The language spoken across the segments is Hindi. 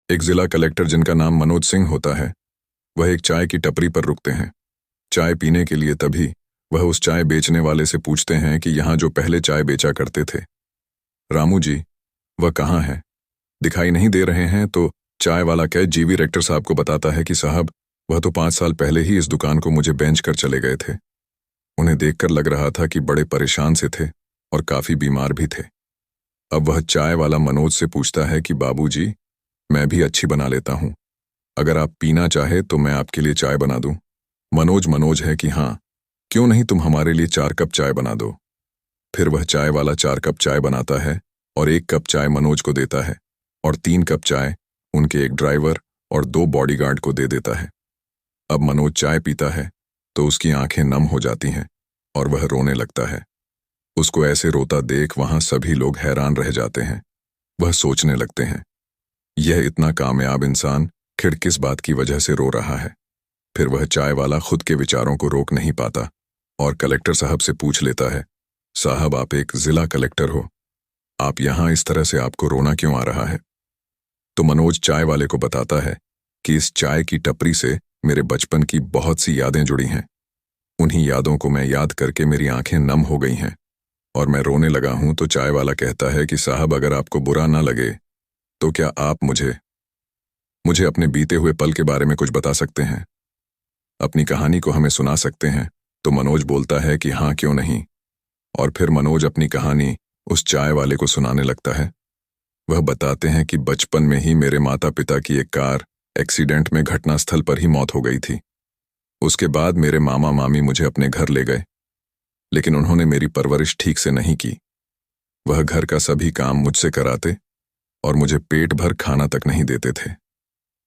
एक जिला कलेक्टर जिनका नाम मनोज सिंह होता है, वह एक चाय की टपरी पर रुकते हैं। चाय पीने के लिए तभी वह उस चाय बेचने वाले से पूछते हैं कि यहाँ जो पहले चाय बेचा करते थे, रामू जी, वह कहाँ है? दिखाई नहीं दे रहे हैं। तो चाय वाला कैद जीवी रेक्टर साहब को बताता है कि साहब, वह तो 5 साल पहले ही इस दुकान को मुझे बेच कर चले गए थे। उन्हें देखकर लग रहा था कि बड़े परेशान से थे और काफी बीमार भी थे। अब वह चाय वाला मनोज से पूछता है कि बाबूजी, मैं भी अच्छी बना लेता हूँ, अगर आप पीना चाहे तो मैं आपके लिए चाय बना दूं। मनोज है कि हाँ, क्यों नहीं, तुम हमारे लिए 4 कप चाय बना दो। फिर वह चाय वाला 4 कप चाय बनाता है और 1 कप चाय मनोज को देता है और 3 कप चाय उनके एक ड्राइवर और 2 बॉडीगार्ड को दे देता है। अब मनोज चाय पीता है तो उसकी आंखें नम हो जाती हैं और वह रोने लगता है। उसको ऐसे रोता देख वहां सभी लोग हैरान रह जाते हैं। वह सोचने लगते हैं, यह इतना कामयाब इंसान खिड़ किस बात की वजह से रो रहा है। फिर वह चाय वाला खुद के विचारों को रोक नहीं पाता और कलेक्टर साहब से पूछ लेता है, साहब, आप एक जिला कलेक्टर हो, आप यहां इस तरह से आपको रोना क्यों आ रहा है? तो मनोज चाय वाले को बताता है कि इस चाय की टपरी से मेरे बचपन की बहुत सी यादें जुड़ी हैं। उन्हीं यादों को मैं याद करके मेरी आंखें नम हो गई हैं और मैं रोने लगा हूं। तो चाय वाला कहता है कि साहब, अगर आपको बुरा ना लगे तो क्या आप मुझे अपने बीते हुए पल के बारे में कुछ बता सकते हैं, अपनी कहानी को हमें सुना सकते हैं? तो मनोज बोलता है कि हाँ, क्यों नहीं। और फिर मनोज अपनी कहानी उस चाय वाले को सुनाने लगता है। वह बताते हैं कि बचपन में ही मेरे माता पिता की एक कार एक्सीडेंट में घटनास्थल पर ही मौत हो गई थी। उसके बाद मेरे मामा मामी मुझे अपने घर ले गए, लेकिन उन्होंने मेरी परवरिश ठीक से नहीं की। वह घर का सभी काम मुझसे कराते और मुझे पेट भर खाना तक नहीं देते थे।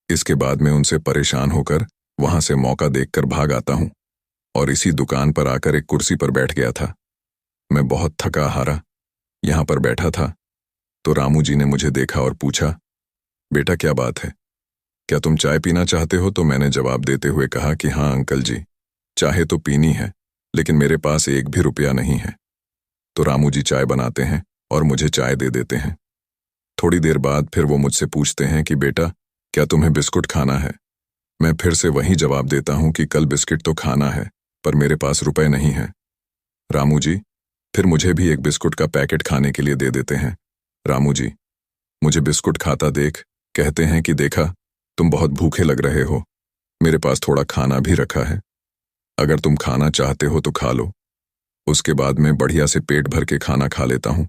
इसके बाद मैं उनसे परेशान होकर वहां से मौका देखकर भाग आता हूं और इसी दुकान पर आकर एक कुर्सी पर बैठ गया था। मैं बहुत थका हारा यहां पर बैठा था तो रामू जी ने मुझे देखा और पूछा, बेटा क्या बात है, क्या तुम चाय पीना चाहते हो? तो मैंने जवाब देते हुए कहा कि हाँ अंकल जी, चाहे तो पीनी है, लेकिन मेरे पास 1 भी रुपया नहीं है। तो रामू जी चाय बनाते हैं और मुझे चाय दे देते हैं। थोड़ी देर बाद फिर वो मुझसे पूछते हैं कि बेटा, क्या तुम्हें बिस्कुट खाना है? मैं फिर से वही जवाब देता हूं कि कल बिस्किट तो खाना है, पर मेरे पास रुपए नहीं है। रामू जी फिर मुझे भी एक बिस्कुट का पैकेट खाने के लिए दे देते हैं। रामू जी मुझे बिस्कुट खाता देख कहते हैं कि देखा, तुम बहुत भूखे लग रहे हो, मेरे पास थोड़ा खाना भी रखा है, अगर तुम खाना चाहते हो तो खा लो। उसके बाद मैं बढ़िया से पेट भर के खाना खा लेता हूं।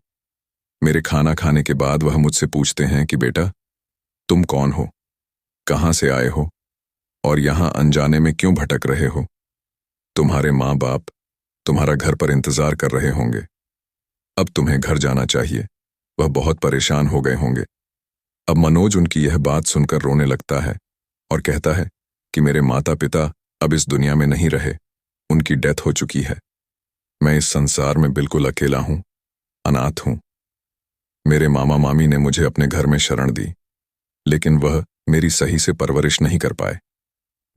मेरे खाना खाने के बाद वह मुझसे पूछते हैं कि बेटा, तुम कौन हो, कहां से आए हो और यहां अनजाने में क्यों भटक रहे हो? तुम्हारे माँ बाप तुम्हारा घर पर इंतजार कर रहे होंगे, अब तुम्हें घर जाना चाहिए, वह बहुत परेशान हो गए होंगे। अब मनोज उनकी यह बात सुनकर रोने लगता है और कहता है कि मेरे माता पिता अब इस दुनिया में नहीं रहे, उनकी डेथ हो चुकी है। मैं इस संसार में बिल्कुल अकेला हूं, अनाथ हूं। मेरे मामा मामी ने मुझे अपने घर में शरण दी, लेकिन वह मेरी सही से परवरिश नहीं कर पाए।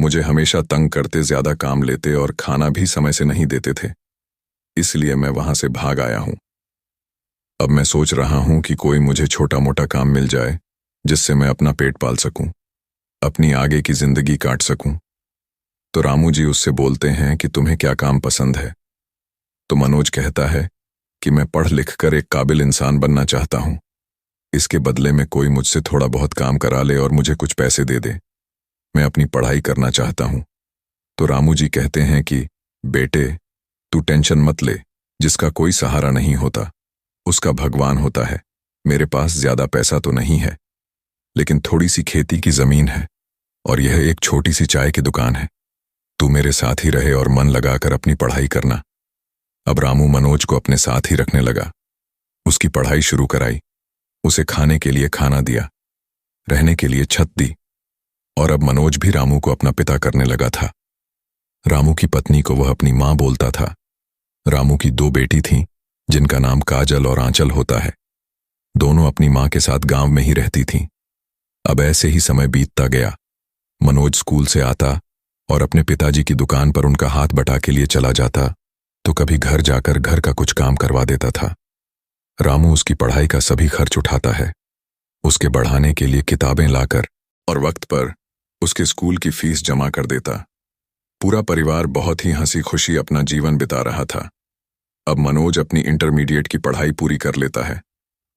मुझे हमेशा तंग करते, ज्यादा काम लेते और खाना भी समय से नहीं देते थे, इसलिए मैं वहां से भाग आया हूं। अब मैं सोच रहा हूं कि कोई मुझे छोटा मोटा काम मिल जाए जिससे मैं अपना पेट पाल सकूं, अपनी आगे की जिंदगी काट सकूं। तो रामू जी उससे बोलते हैं कि तुम्हें क्या काम पसंद है? तो मनोज कहता है कि मैं पढ़ लिख कर एक काबिल इंसान बनना चाहता हूं, इसके बदले में कोई मुझसे थोड़ा बहुत काम करा ले और मुझे कुछ पैसे दे दे, मैं अपनी पढ़ाई करना चाहता हूं। तो रामू जी कहते हैं कि बेटे, तू टेंशन मत ले, जिसका कोई सहारा नहीं होता उसका भगवान होता है। मेरे पास ज्यादा पैसा तो नहीं है, लेकिन थोड़ी सी खेती की जमीन है और यह एक छोटी सी चाय की दुकान है। तू मेरे साथ ही रहे और मन लगाकर अपनी पढ़ाई करना। अब रामू मनोज को अपने साथ ही रखने लगा, उसकी पढ़ाई शुरू कराई, उसे खाने के लिए खाना दिया, रहने के लिए छत दी और अब मनोज भी रामू को अपना पिता करने लगा था। रामू की पत्नी को वह अपनी मां बोलता था। रामू की 2 बेटी थीं, जिनका नाम काजल और आंचल होता है। दोनों अपनी मां के साथ गांव में ही रहती थीं। अब ऐसे ही समय बीतता गया। मनोज स्कूल से आता और अपने पिताजी की दुकान पर उनका हाथ बटा के लिए चला जाता, तो कभी घर जाकर घर का कुछ काम करवा देता था। रामू उसकी पढ़ाई का सभी खर्च उठाता है, उसके बढ़ाने के लिए किताबें लाकर और वक्त पर उसके स्कूल की फीस जमा कर देता। पूरा परिवार बहुत ही हंसी खुशी अपना जीवन बिता रहा था। अब मनोज अपनी इंटरमीडिएट की पढ़ाई पूरी कर लेता है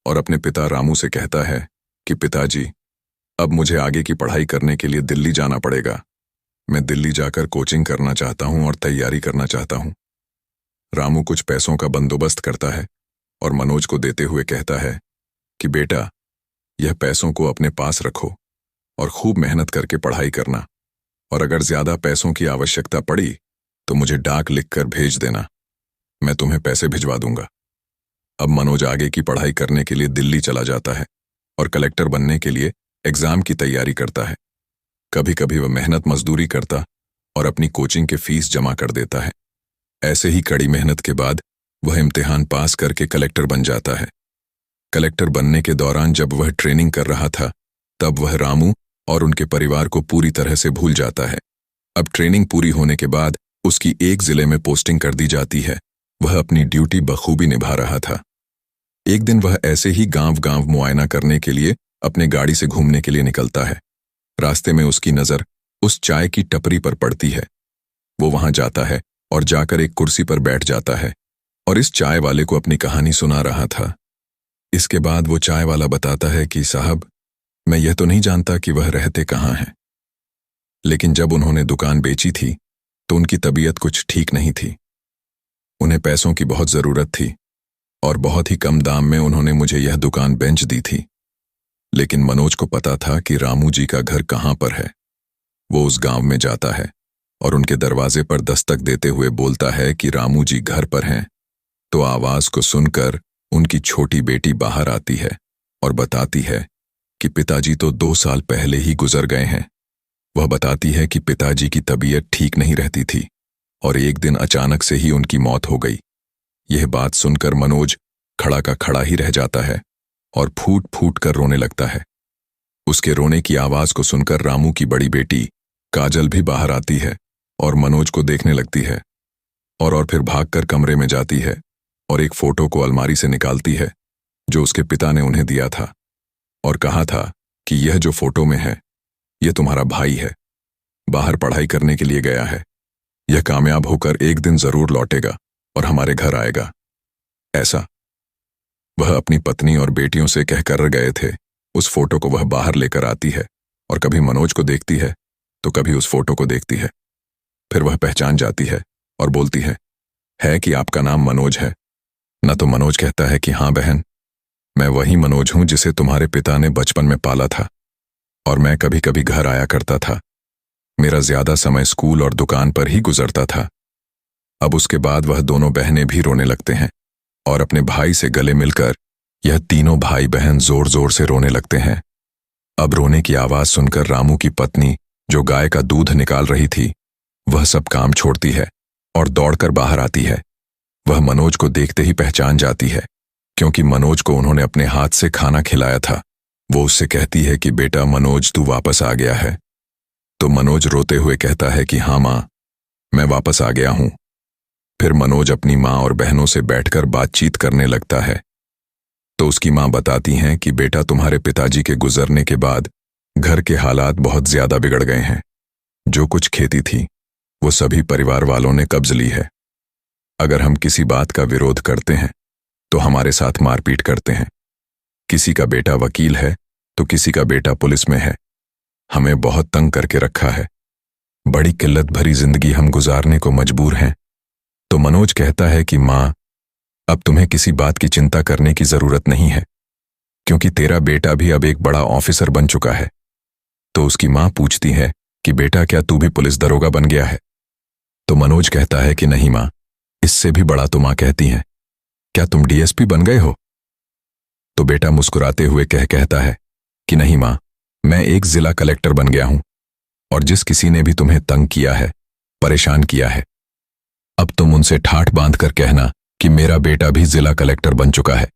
और अपने पिता रामू से कहता है कि पिताजी, अब मुझे आगे की पढ़ाई करने के लिए दिल्ली जाना पड़ेगा। मैं दिल्ली जाकर कोचिंग करना चाहता हूं और तैयारी करना चाहता हूं। रामू कुछ पैसों का बंदोबस्त करता है और मनोज को देते हुए कहता है कि बेटा, यह पैसों को अपने पास रखो और खूब मेहनत करके पढ़ाई करना, और अगर ज्यादा पैसों की आवश्यकता पड़ी तो मुझे डाक लिखकर भेज देना, मैं तुम्हें पैसे भिजवा दूंगा। अब मनोज आगे की पढ़ाई करने के लिए दिल्ली चला जाता है और कलेक्टर बनने के लिए एग्जाम की तैयारी करता है। कभी कभी वह मेहनत मजदूरी करता और अपनी कोचिंग के फीस जमा कर देता है। ऐसे ही कड़ी मेहनत के बाद वह इम्तिहान पास करके कलेक्टर बन जाता है। कलेक्टर बनने के दौरान जब वह ट्रेनिंग कर रहा था, तब वह रामू और उनके परिवार को पूरी तरह से भूल जाता है। अब ट्रेनिंग पूरी होने के बाद उसकी एक जिले में पोस्टिंग कर दी जाती है। वह अपनी ड्यूटी बखूबी निभा रहा था। एक दिन वह ऐसे ही गांव-गांव मुआयना करने के लिए अपने गाड़ी से घूमने के लिए निकलता है। रास्ते में उसकी नजर उस चाय की टपरी पर पड़ती है। वो वहां जाता है और जाकर एक कुर्सी पर बैठ जाता है और इस चाय वाले को अपनी कहानी सुना रहा था। इसके बाद वो चाय वाला बताता है कि साहब, मैं यह तो नहीं जानता कि वह रहते कहाँ हैं, लेकिन जब उन्होंने दुकान बेची थी तो उनकी तबीयत कुछ ठीक नहीं थी। उन्हें पैसों की बहुत जरूरत थी और बहुत ही कम दाम में उन्होंने मुझे यह दुकान बेच दी थी। लेकिन मनोज को पता था कि रामू जी का घर कहाँ पर है। वो उस गांव में जाता है और उनके दरवाजे पर दस्तक देते हुए बोलता है कि रामू जी घर पर हैं। तो आवाज को सुनकर उनकी छोटी बेटी बाहर आती है और बताती है कि पिताजी तो 2 साल पहले ही गुजर गए हैं। वह बताती है कि पिताजी की तबीयत ठीक नहीं रहती थी और एक दिन अचानक से ही उनकी मौत हो गई। यह बात सुनकर मनोज खड़ा का खड़ा ही रह जाता है और फूट फूट कर रोने लगता है। उसके रोने की आवाज को सुनकर रामू की बड़ी बेटी काजल भी बाहर आती है और मनोज को देखने लगती है और फिर भागकर कमरे में जाती है और एक फोटो को अलमारी से निकालती है जो उसके पिता ने उन्हें दिया था और कहा था कि यह जो फोटो में है, यह तुम्हारा भाई है, बाहर पढ़ाई करने के लिए गया है। यह कामयाब होकर एक दिन जरूर लौटेगा और हमारे घर आएगा। ऐसा वह अपनी पत्नी और बेटियों से कहकर गए थे। उस फोटो को वह बाहर लेकर आती है और कभी मनोज को देखती है तो कभी उस फोटो को देखती है। फिर वह पहचान जाती है और बोलती है कि आपका नाम मनोज है न? तो मनोज कहता है कि हाँ बहन, मैं वही मनोज हूं जिसे तुम्हारे पिता ने बचपन में पाला था और मैं कभी कभी घर आया करता था। मेरा ज्यादा समय स्कूल और दुकान पर ही गुजरता था। अब उसके बाद वह दोनों बहनें भी रोने लगते हैं और अपने भाई से गले मिलकर यह तीनों भाई बहन जोर जोर से रोने लगते हैं। अब रोने की आवाज सुनकर रामू की पत्नी, जो गाय का दूध निकाल रही थी, वह सब काम छोड़ती है और दौड़कर बाहर आती है। वह मनोज को देखते ही पहचान जाती है क्योंकि मनोज को उन्होंने अपने हाथ से खाना खिलाया था। वो उससे कहती है कि बेटा मनोज, तू वापस आ गया है। तो मनोज रोते हुए कहता है कि हाँ माँ, मैं वापस आ गया हूं। फिर मनोज अपनी माँ और बहनों से बैठकर बातचीत करने लगता है। तो उसकी माँ बताती हैं कि बेटा, तुम्हारे पिताजी के गुजरने के बाद घर के हालात बहुत ज्यादा बिगड़ गए हैं। जो कुछ खेती थी वो सभी परिवार वालों ने कब्ज ली है। अगर हम किसी बात का विरोध करते हैं तो हमारे साथ मारपीट करते हैं। किसी का बेटा वकील है तो किसी का बेटा पुलिस में है। हमें बहुत तंग करके रखा है। बड़ी किल्लत भरी जिंदगी हम गुजारने को मजबूर हैं। तो मनोज कहता है कि माँ, अब तुम्हें किसी बात की चिंता करने की जरूरत नहीं है क्योंकि तेरा बेटा भी अब एक बड़ा ऑफिसर बन चुका है। तो उसकी माँ पूछती है कि बेटा, क्या तू भी पुलिस दरोगा बन गया है? तो मनोज कहता है कि नहीं माँ, इससे भी बड़ा। तो माँ कहती हैं, क्या तुम डीएसपी बन गए हो? तो बेटा मुस्कुराते हुए कहता है कि नहीं माँ, मैं एक जिला कलेक्टर बन गया हूं और जिस किसी ने भी तुम्हें तंग किया है, परेशान किया है, अब तुम उनसे ठाठ बांधकर कहना कि मेरा बेटा भी जिला कलेक्टर बन चुका है।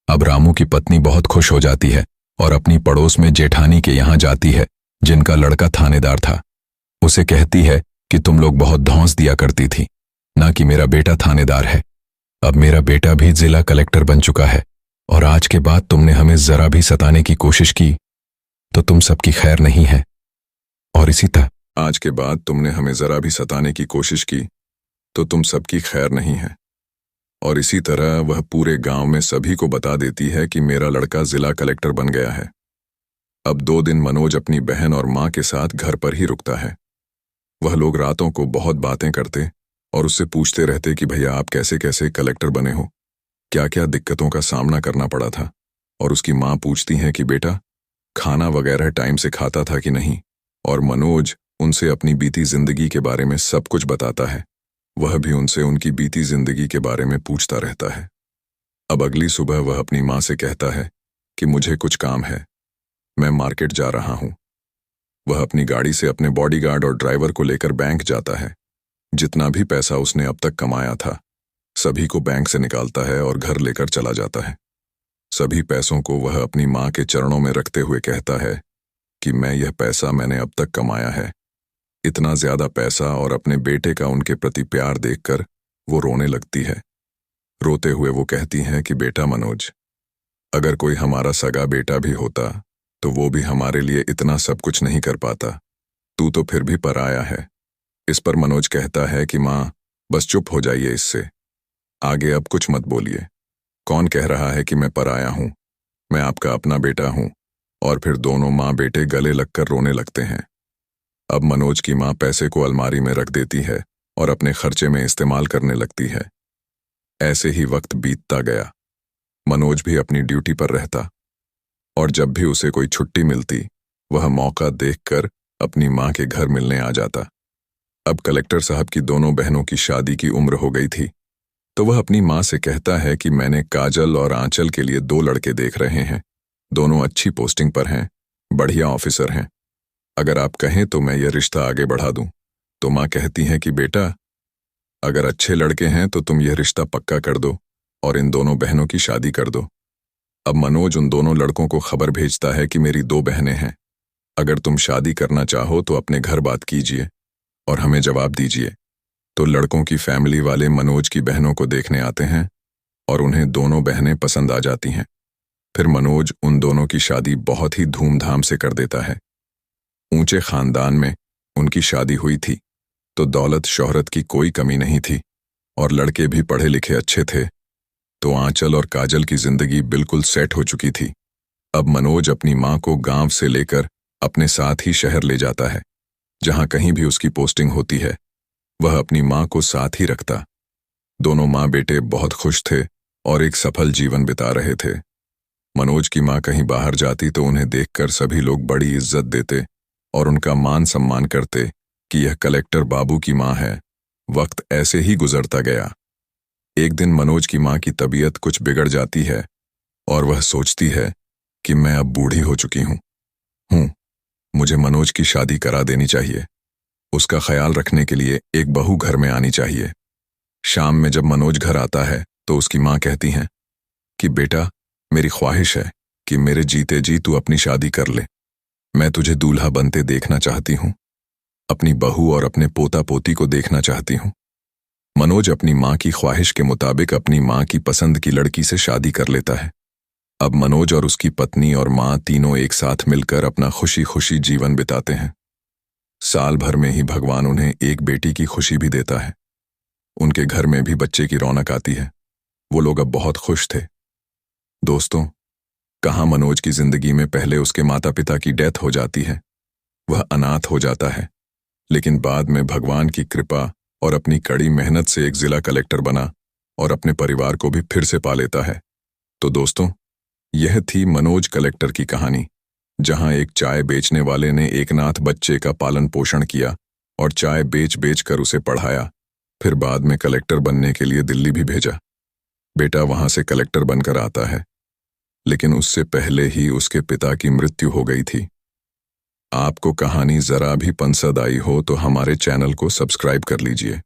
अब रामू की पत्नी बहुत खुश हो जाती है और अपनी पड़ोस में जेठानी के यहां जाती है जिनका लड़का थानेदार था। उसे कहती है कि तुम लोग बहुत धौंस दिया करती थी, ना कि मेरा बेटा थानेदार है। अब मेरा बेटा भी जिला कलेक्टर बन चुका है और आज के बाद तुमने हमें जरा भी सताने की कोशिश की तो तुम सबकी खैर नहीं है। और इसी तरह आज के बाद तुमने हमें जरा भी सताने की कोशिश की तो तुम सबकी खैर नहीं है। और इसी तरह वह पूरे गांव में सभी को बता देती है कि मेरा लड़का जिला कलेक्टर बन गया है। अब 2 दिन मनोज अपनी बहन और माँ के साथ घर पर ही रुकता है। वह लोग रातों को बहुत बातें करते और उससे पूछते रहते कि भैया आप कैसे कैसे कलेक्टर बने हो, क्या क्या दिक्कतों का सामना करना पड़ा था। और उसकी माँ पूछती हैं कि बेटा खाना वगैरह टाइम से खाता था कि नहीं। और मनोज उनसे अपनी बीती जिंदगी के बारे में सब कुछ बताता है। वह भी उनसे उनकी बीती जिंदगी के बारे में पूछता रहता है। अब अगली सुबह वह अपनी माँ से कहता है कि मुझे कुछ काम है, मैं मार्केट जा रहा हूं। वह अपनी गाड़ी से अपने बॉडीगार्ड और ड्राइवर को लेकर बैंक जाता है। जितना भी पैसा उसने अब तक कमाया था सभी को बैंक से निकालता है और घर लेकर चला जाता है। सभी पैसों को वह अपनी माँ के चरणों में रखते हुए कहता है कि यह पैसा मैंने अब तक कमाया है। इतना ज्यादा पैसा और अपने बेटे का उनके प्रति प्यार देखकर वो रोने लगती है। रोते हुए वो कहती हैं कि बेटा मनोज, अगर कोई हमारा सगा बेटा भी होता तो वो भी हमारे लिए इतना सब कुछ नहीं कर पाता। तू तो फिर भी पराया है। इस पर मनोज कहता है कि माँ बस चुप हो जाइए, इससे आगे अब कुछ मत बोलिए। कौन कह रहा है कि मैं पराया हूं? मैं आपका अपना बेटा हूं। और फिर दोनों माँ बेटे गले लगकर रोने लगते हैं। अब मनोज की माँ पैसे को अलमारी में रख देती है और अपने खर्चे में इस्तेमाल करने लगती है। ऐसे ही वक्त बीतता गया। मनोज भी अपनी ड्यूटी पर रहता और जब भी उसे कोई छुट्टी मिलती वह मौका देखकर अपनी माँ के घर मिलने आ जाता। अब कलेक्टर साहब की दोनों बहनों की शादी की उम्र हो गई थी तो वह अपनी माँ से कहता है कि मैंने काजल और आंचल के लिए 2 लड़के देख रहे हैं। दोनों अच्छी पोस्टिंग पर हैं, बढ़िया ऑफिसर हैं। अगर आप कहें तो मैं यह रिश्ता आगे बढ़ा दूं। तो माँ कहती हैं कि बेटा अगर अच्छे लड़के हैं तो तुम यह रिश्ता पक्का कर दो और इन दोनों बहनों की शादी कर दो। अब मनोज उन दोनों लड़कों को खबर भेजता है कि मेरी 2 बहनें हैं, अगर तुम शादी करना चाहो तो अपने घर बात कीजिए और हमें जवाब दीजिए। तो लड़कों की फैमिली वाले मनोज की बहनों को देखने आते हैं और उन्हें दोनों बहनें पसंद आ जाती हैं। फिर मनोज उन दोनों की शादी बहुत ही धूमधाम से कर देता है। ऊंचे खानदान में उनकी शादी हुई थी तो दौलत शोहरत की कोई कमी नहीं थी और लड़के भी पढ़े लिखे अच्छे थे। तो आंचल और काजल की जिंदगी बिल्कुल सेट हो चुकी थी। अब मनोज अपनी माँ को गांव से लेकर अपने साथ ही शहर ले जाता है। जहां कहीं भी उसकी पोस्टिंग होती है वह अपनी माँ को साथ ही रखता। दोनों माँ बेटे बहुत खुश थे और एक सफल जीवन बिता रहे थे। मनोज की माँ कहीं बाहर जाती तो उन्हें देखकर सभी लोग बड़ी इज्जत देते और उनका मान सम्मान करते कि यह कलेक्टर बाबू की माँ है। वक्त ऐसे ही गुजरता गया। एक दिन मनोज की माँ की तबीयत कुछ बिगड़ जाती है और वह सोचती है कि मैं अब बूढ़ी हो चुकी हूँ, मुझे मनोज की शादी करा देनी चाहिए। उसका ख्याल रखने के लिए एक बहू घर में आनी चाहिए। शाम में जब मनोज घर आता है तो उसकी माँ कहती हैं कि बेटा मेरी ख्वाहिश है कि मेरे जीते जी तू अपनी शादी कर ले। मैं तुझे दूल्हा बनते देखना चाहती हूँ, अपनी बहू और अपने पोता पोती को देखना चाहती हूँ। मनोज अपनी माँ की ख्वाहिश के मुताबिक अपनी माँ की पसंद की लड़की से शादी कर लेता है। अब मनोज और उसकी पत्नी और माँ तीनों एक साथ मिलकर अपना खुशी खुशी जीवन बिताते हैं। साल भर में ही भगवान उन्हें एक बेटी की खुशी भी देता है। उनके घर में भी बच्चे की रौनक आती है। वो लोग अब बहुत खुश थे। दोस्तों, कहाँ मनोज की जिंदगी में पहले उसके माता पिता की डेथ हो जाती है, वह अनाथ हो जाता है, लेकिन बाद में भगवान की कृपा और अपनी कड़ी मेहनत से एक जिला कलेक्टर बना और अपने परिवार को भी फिर से पा लेता है। तो दोस्तों, यह थी मनोज कलेक्टर की कहानी, जहां एक चाय बेचने वाले ने एक नाथ बच्चे का पालन पोषण किया और चाय बेच बेच कर उसे पढ़ाया। फिर बाद में कलेक्टर बनने के लिए दिल्ली भी भेजा। बेटा वहां से कलेक्टर बनकर आता है, लेकिन उससे पहले ही उसके पिता की मृत्यु हो गई थी। आपको कहानी जरा भी पसंद आई हो तो हमारे चैनल को सब्सक्राइब कर लीजिए।